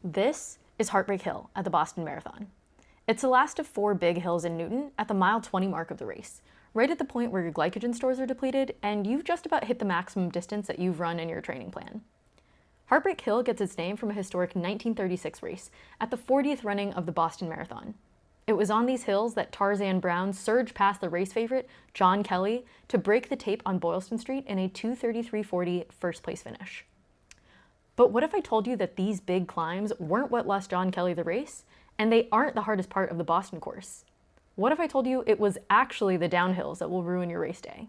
This is Heartbreak Hill at the Boston Marathon. It's the last of 4 big hills in Newton at the mile 20 mark of the race, right at the point where your glycogen stores are depleted and you've just about hit the maximum distance that you've run in your training plan. Heartbreak Hill gets its name from a historic 1936 race at the 40th running of the Boston Marathon. It was on these hills that Tarzan Brown surged past the race favorite, John Kelly, to break the tape on Boylston Street in a 2:33:40 first place finish. But what if I told you that these big climbs weren't what lost John Kelly the race, and they aren't the hardest part of the Boston course? What if I told you it was actually the downhills that will ruin your race day?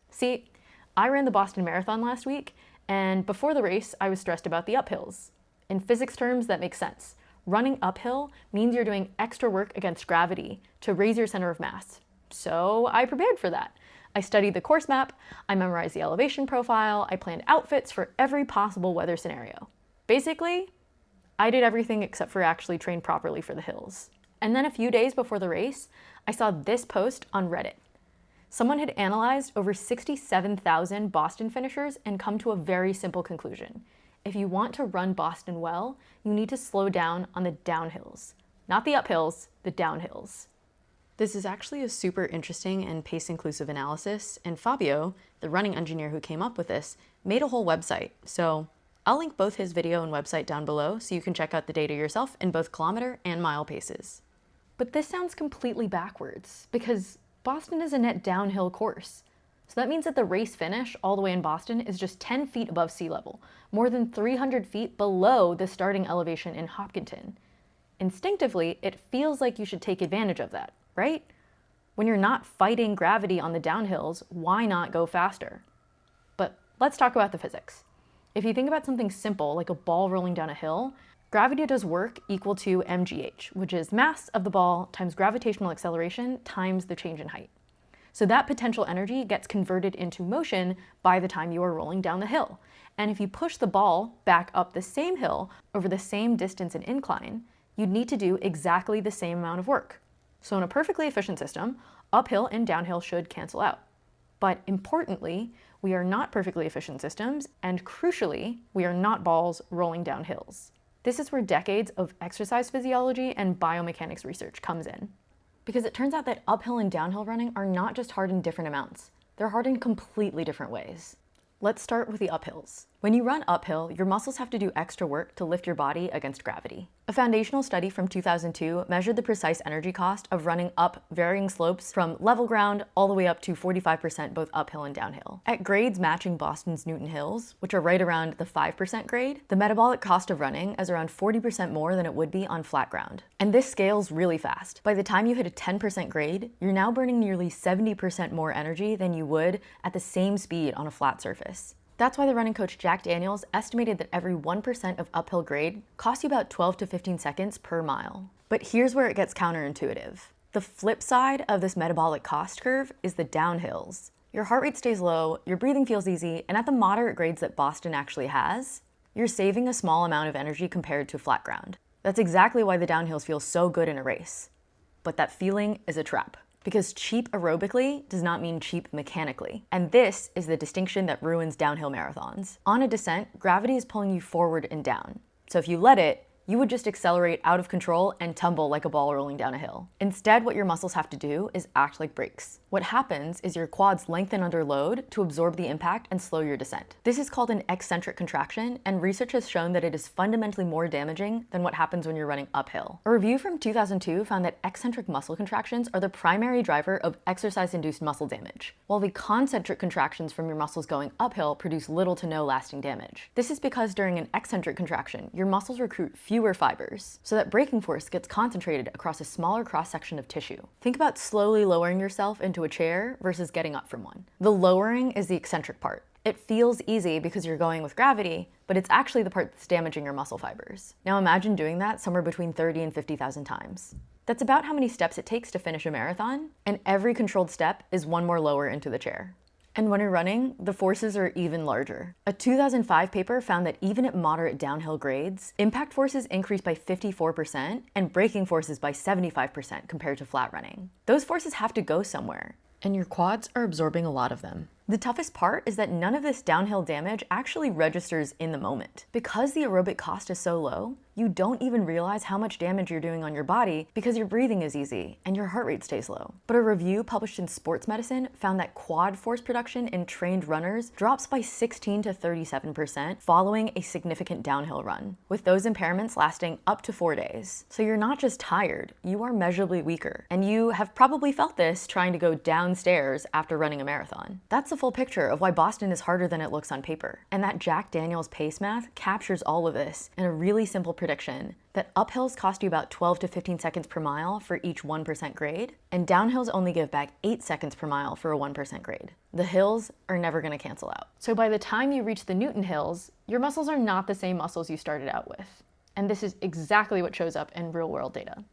See, I ran the Boston Marathon last week, and before the race, I was stressed about the uphills. In physics terms, that makes sense. Running uphill means you're doing extra work against gravity to raise your center of mass. So I prepared for that. I studied the course map, I memorized the elevation profile, I planned outfits for every possible weather scenario. Basically, I did everything except for actually train properly for the hills. And then a few days before the race, I saw this post on Reddit. Someone had analyzed over 67,000 Boston finishers and come to a very simple conclusion. If you want to run Boston well, you need to slow down on the downhills. Not the uphills, the downhills. This is actually a super interesting and pace-inclusive analysis, and Fabio, the running engineer who came up with this, made a whole website. So I'll link both his video and website down below so you can check out the data yourself in both kilometer and mile paces. But this sounds completely backwards, because Boston is a net downhill course. So that means that the race finish all the way in Boston is just 10 feet above sea level, more than 300 feet below the starting elevation in Hopkinton. Instinctively, it feels like you should take advantage of that, right? When you're not fighting gravity on the downhills, why not go faster? But let's talk about the physics. If you think about something simple like a ball rolling down a hill, gravity does work equal to mgh, which is mass of the ball times gravitational acceleration times the change in height. So that potential energy gets converted into motion by the time you are rolling down the hill. And if you push the ball back up the same hill over the same distance and incline, you'd need to do exactly the same amount of work. So in a perfectly efficient system, uphill and downhill should cancel out. But importantly, we are not perfectly efficient systems, and crucially, we are not balls rolling down hills. This is where decades of exercise physiology and biomechanics research comes in. Because it turns out that uphill and downhill running are not just hard in different amounts, they're hard in completely different ways. Let's start with the uphills. When you run uphill, your muscles have to do extra work to lift your body against gravity. A foundational study from 2002 measured the precise energy cost of running up varying slopes from level ground all the way up to 45% both uphill and downhill. At grades matching Boston's Newton Hills, which are right around the 5% grade, the metabolic cost of running is around 40% more than it would be on flat ground. And this scales really fast. By the time you hit a 10% grade, you're now burning nearly 70% more energy than you would at the same speed on a flat surface. That's why the running coach Jack Daniels estimated that every 1% of uphill grade costs you about 12 to 15 seconds per mile. But here's where it gets counterintuitive. The flip side of this metabolic cost curve is the downhills. Your heart rate stays low, your breathing feels easy, and at the moderate grades that Boston actually has, you're saving a small amount of energy compared to flat ground. That's exactly why the downhills feel so good in a race. But that feeling is a trap. Because cheap aerobically does not mean cheap mechanically. And this is the distinction that ruins downhill marathons. On a descent, gravity is pulling you forward and down. So if you let it, you would just accelerate out of control and tumble like a ball rolling down a hill. Instead, what your muscles have to do is act like brakes. What happens is your quads lengthen under load to absorb the impact and slow your descent. This is called an eccentric contraction, and research has shown that it is fundamentally more damaging than what happens when you're running uphill. A review from 2002 found that eccentric muscle contractions are the primary driver of exercise-induced muscle damage, while the concentric contractions from your muscles going uphill produce little to no lasting damage. This is because during an eccentric contraction, your muscles recruit fewer fibers, so that braking force gets concentrated across a smaller cross-section of tissue. Think about slowly lowering yourself into a chair versus getting up from one. The lowering is the eccentric part. It feels easy because you're going with gravity, but it's actually the part that's damaging your muscle fibers. Now imagine doing that somewhere between 30 and 50,000 times. That's about how many steps it takes to finish a marathon, and every controlled step is one more lower into the chair. And when you're running, the forces are even larger. A 2005 paper found that even at moderate downhill grades, impact forces increase by 54% and braking forces by 75% compared to flat running. Those forces have to go somewhere, and your quads are absorbing a lot of them. The toughest part is that none of this downhill damage actually registers in the moment. Because the aerobic cost is so low, You don't even realize how much damage you're doing on your body because your breathing is easy and your heart rate stays low. But a review published in Sports Medicine found that quad force production in trained runners drops by 16 to 37% following a significant downhill run, with those impairments lasting up to 4 days. So you're not just tired, you are measurably weaker. And you have probably felt this trying to go downstairs after running a marathon. That's a full picture of why Boston is harder than it looks on paper. And that Jack Daniels pace math captures all of this in a really simple prediction that uphills cost you about 12 to 15 seconds per mile for each 1% grade, and downhills only give back 8 seconds per mile for a 1% grade. The hills are never going to cancel out. So by the time you reach the Newton Hills, your muscles are not the same muscles you started out with. And this is exactly what shows up in real-world data.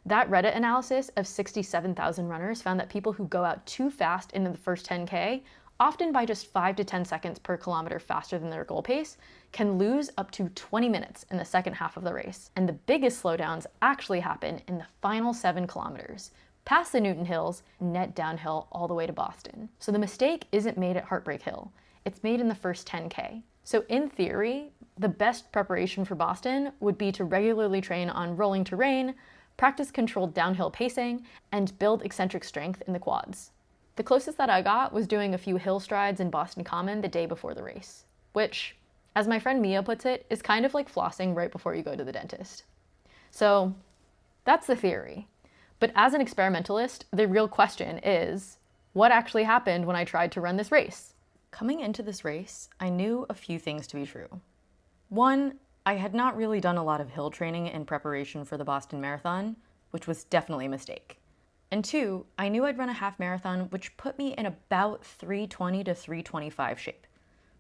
That Reddit analysis of 67,000 runners found that people who go out too fast into the first 10K, often by just 5 to 10 seconds per kilometer faster than their goal pace, can lose up to 20 minutes in the second half of the race. And the biggest slowdowns actually happen in the final 7 kilometers, past the Newton Hills, net downhill all the way to Boston. So the mistake isn't made at Heartbreak Hill, it's made in the first 10K. So in theory, the best preparation for Boston would be to regularly train on rolling terrain, practice controlled downhill pacing, and build eccentric strength in the quads. The closest that I got was doing a few hill strides in Boston Common the day before the race, which, as my friend Mia puts it, is kind of like flossing right before you go to the dentist. So that's the theory. But as an experimentalist, the real question is, what actually happened when I tried to run this race? Coming into this race, I knew a few things to be true. One, I had not really done a lot of hill training in preparation for the Boston Marathon, which was definitely a mistake. And two, I knew I'd run a half marathon, which put me in about 320 to 325 shape.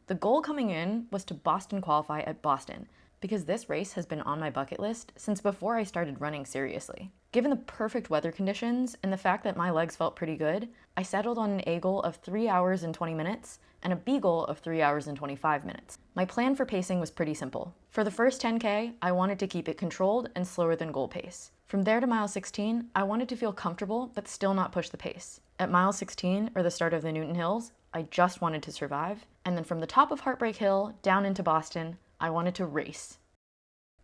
The goal coming in was to Boston qualify at Boston, because this race has been on my bucket list since before I started running seriously. Given the perfect weather conditions and the fact that my legs felt pretty good, I settled on an A goal of 3 hours and 20 minutes and a B goal of 3 hours and 25 minutes. My plan for pacing was pretty simple. For the first 10K, I wanted to keep it controlled and slower than goal pace. From there to mile 16, I wanted to feel comfortable but still not push the pace. At mile 16, or the start of the Newton Hills, I just wanted to survive. And then from the top of Heartbreak Hill down into Boston, I wanted to race.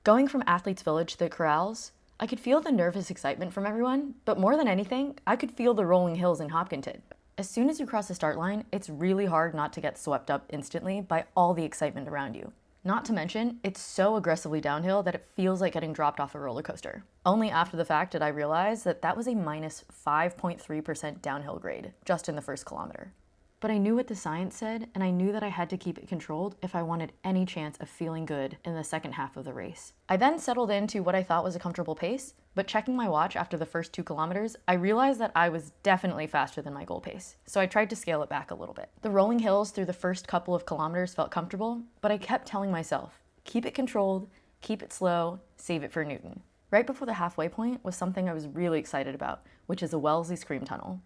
Going from Athletes Village to the corrals, I could feel the nervous excitement from everyone, but more than anything, I could feel the rolling hills in Hopkinton. As soon as you cross the start line, it's really hard not to get swept up instantly by all the excitement around you. Not to mention, it's so aggressively downhill that it feels like getting dropped off a roller coaster. Only after the fact did I realize that that was a minus 5.3% downhill grade, just in the first kilometer. But I knew what the science said, and I knew that I had to keep it controlled if I wanted any chance of feeling good in the second half of the race. I then settled into what I thought was a comfortable pace, but checking my watch after the first 2 kilometers, I realized that I was definitely faster than my goal pace, so I tried to scale it back a little bit. The rolling hills through the first couple of kilometers felt comfortable, but I kept telling myself, keep it controlled, keep it slow, save it for Newton. Right before the halfway point was something I was really excited about, which is a Wellesley Scream Tunnel.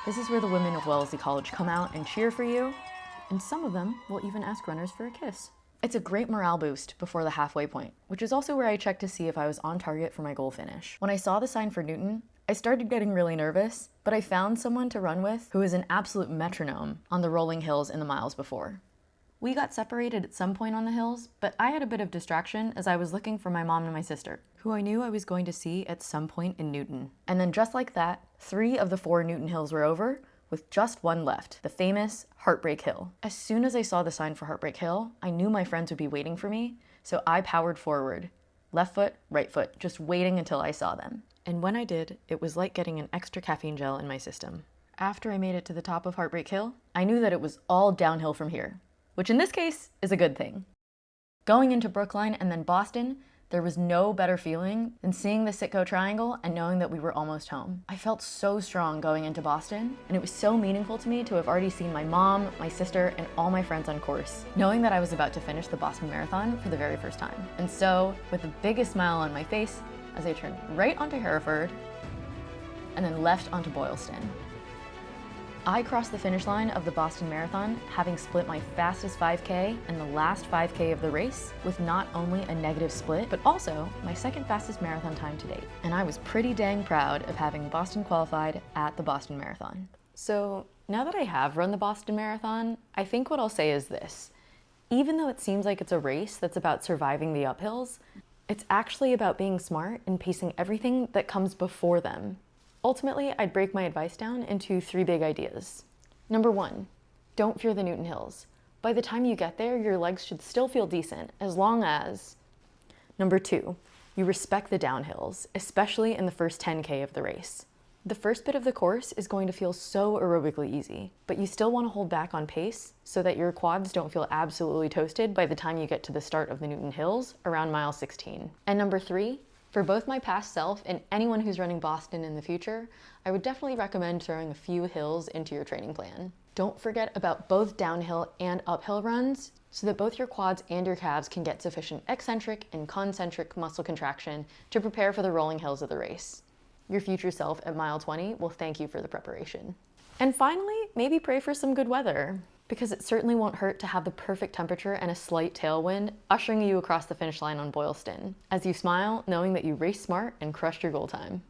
This is where the women of Wellesley College come out and cheer for you, and some of them will even ask runners for a kiss. It's a great morale boost before the halfway point, which is also where I checked to see if I was on target for my goal finish. When I saw the sign for Newton, I started getting really nervous, but I found someone to run with who is an absolute metronome on the rolling hills in the miles before. We got separated at some point on the hills, but I had a bit of distraction as I was looking for my mom and my sister, who I knew I was going to see at some point in Newton. And then just like that, 3 of the 4 Newton Hills were over, with just one left, the famous Heartbreak Hill. As soon as I saw the sign for Heartbreak Hill, I knew my friends would be waiting for me, so I powered forward. Left foot, right foot, just waiting until I saw them. And when I did, it was like getting an extra caffeine gel in my system. After I made it to the top of Heartbreak Hill, I knew that it was all downhill from here, which in this case is a good thing. Going into Brookline and then Boston, there was no better feeling than seeing the Sitco Triangle and knowing that we were almost home. I felt so strong going into Boston, and it was so meaningful to me to have already seen my mom, my sister, and all my friends on course, knowing that I was about to finish the Boston Marathon for the very first time. And so, with the biggest smile on my face, as I turned right onto Hereford, and then left onto Boylston. I crossed the finish line of the Boston Marathon, having split my fastest 5K and the last 5K of the race with not only a negative split, but also my second fastest marathon time to date. And I was pretty dang proud of having Boston qualified at the Boston Marathon. So now that I have run the Boston Marathon, I think what I'll say is this. Even though it seems like it's a race that's about surviving the uphills, It's actually about being smart and pacing everything that comes before them. Ultimately, I'd break my advice down into 3 big ideas. Number 1, don't fear the Newton Hills. By the time you get there, your legs should still feel decent, as long as... Number 2, you respect the downhills, especially in the first 10K of the race. The first bit of the course is going to feel so aerobically easy, but you still want to hold back on pace so that your quads don't feel absolutely toasted by the time you get to the start of the Newton Hills around mile 16. And number 3, for both my past self and anyone who's running Boston in the future, I would definitely recommend throwing a few hills into your training plan. Don't forget about both downhill and uphill runs so that both your quads and your calves can get sufficient eccentric and concentric muscle contraction to prepare for the rolling hills of the race. Your future self at mile 20 will thank you for the preparation. And finally, maybe pray for some good weather, because it certainly won't hurt to have the perfect temperature and a slight tailwind ushering you across the finish line on Boylston, as you smile knowing that you raced smart and crushed your goal time.